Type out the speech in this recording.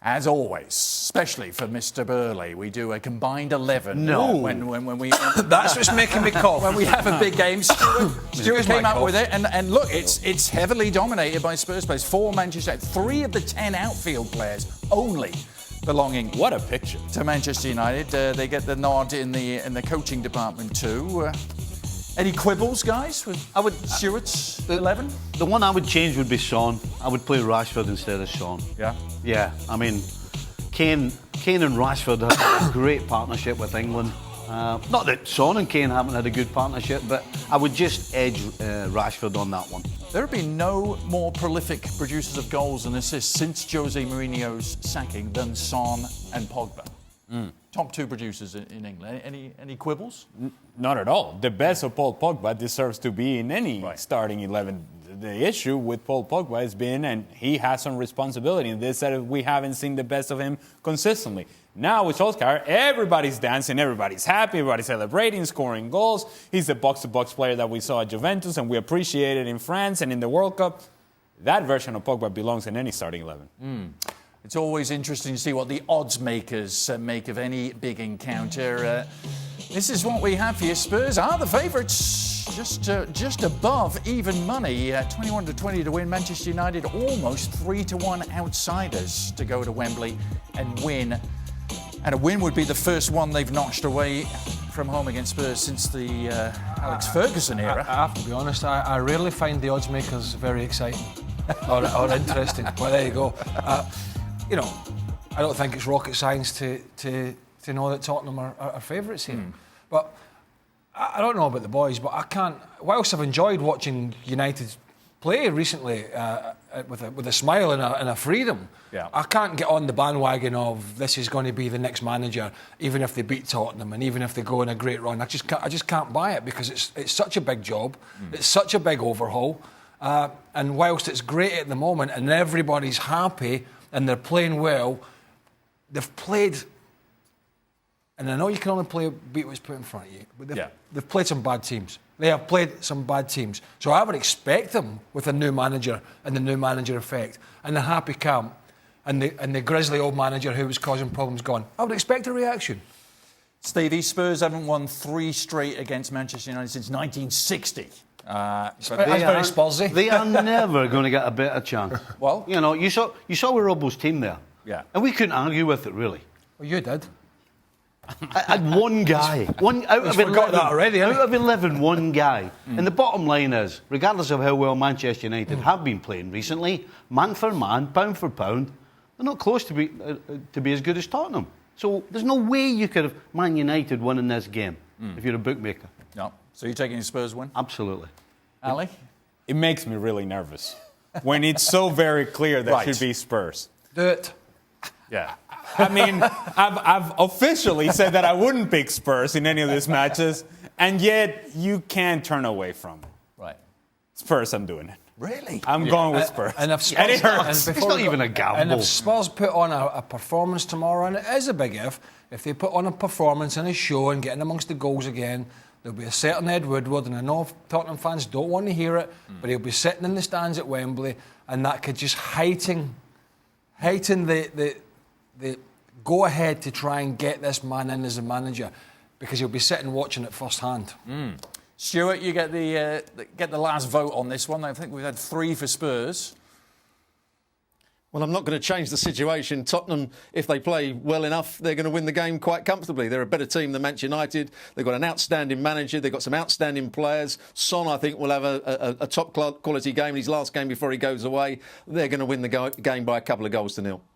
As always, especially for Mr. Burley, we do a combined 11. No. When we That's what's making me cough. when we have a big game, Stewart came up with it, and look, it's heavily dominated by Spurs players. 4 Manchester United, 3 of the 10 outfield players only belonging. What a picture to Manchester United. They get the nod in the coaching department too. Any quibbles, guys, with Stewart's 11? The one I would change would be Son. I would play Rashford instead of Son. Yeah. Yeah, I mean, Kane and Rashford have a great partnership with England. Not that Son and Kane haven't had a good partnership, but I would just edge Rashford on that one. There have been no more prolific producers of goals and assists since Jose Mourinho's sacking than Son and Pogba. Top 2 producers in England. Any quibbles? Not at all. The best of Paul Pogba deserves to be in any starting 11. The issue with Paul Pogba has been, and he has some responsibility in this, that we haven't seen the best of him consistently. Now with Solskjaer, everybody's dancing, everybody's happy, everybody's celebrating, scoring goals. He's the box-to-box player that we saw at Juventus and we appreciated in France and in the World Cup. That version of Pogba belongs in any starting 11. It's always interesting to see what the odds makers make of any big encounter. This is what we have for you. Spurs are the favourites, just above even money. 21-20 to win. Manchester United almost 3-1 outsiders to go to Wembley and win. And a win would be the first one they've notched away from home against Spurs since the Alex Ferguson era. I have to be honest, I rarely find the odds makers very exciting or interesting. But there you go. I don't think it's rocket science to know that Tottenham are favourites here. But I don't know about the boys, but I can't. Whilst I've enjoyed watching United play recently with a smile and a freedom, I can't get on the bandwagon of this is going to be the next manager, even if they beat Tottenham and even if they go on a great run. I just can't buy it because it's such a big job, it's such a big overhaul, and whilst it's great at the moment and everybody's happy and they're playing well, they've played. And I know you can only beat what's put in front of you, but they've played some bad teams. They have played some bad teams. So I would expect them with a new manager and the new manager effect and the happy camp and the grizzly old manager who was causing problems gone. I would expect a reaction. Stevie, Spurs haven't won 3 straight against Manchester United since 1960. That's very Spursy. They are never going to get a better chance. Well, you saw with Robbo's team there. Yeah. And we couldn't argue with it, really. Well, you did. I had one guy. Out of 11, one guy. And the bottom line is, regardless of how well Manchester United have been playing recently, man for man, pound for pound, they're not close to be as good as Tottenham. So there's no way you could have Man United winning this game if you're a bookmaker. No. So you're taking the Spurs win? Absolutely. Alli? It makes me really nervous when it's so very clear that it should be Spurs. Do it. Yeah. I mean, I've officially said that I wouldn't pick Spurs in any of these matches, and yet you can't turn away from it. Right. Spurs, I'm doing it. Really? I'm going with Spurs. And it hurts. It's not even a gamble. And if Spurs put on a performance tomorrow, and it is a big if they put on a performance and a show and getting amongst the goals again, there'll be a certain Ed Woodward, and I know Tottenham fans don't want to hear it, but he'll be sitting in the stands at Wembley, and that could just heighten the go ahead to try and get this man in as a manager, because he'll be sitting watching it firsthand. Stewart, you get the last vote on this one. I think we've had 3 for Spurs. Well, I'm not going to change the situation. Tottenham, if they play well enough, they're going to win the game quite comfortably. They're a better team than Manchester United. They've got an outstanding manager. They've got some outstanding players. Son, I think, will have a top quality game in his last game before he goes away. They're going to win the game by a couple of goals to nil.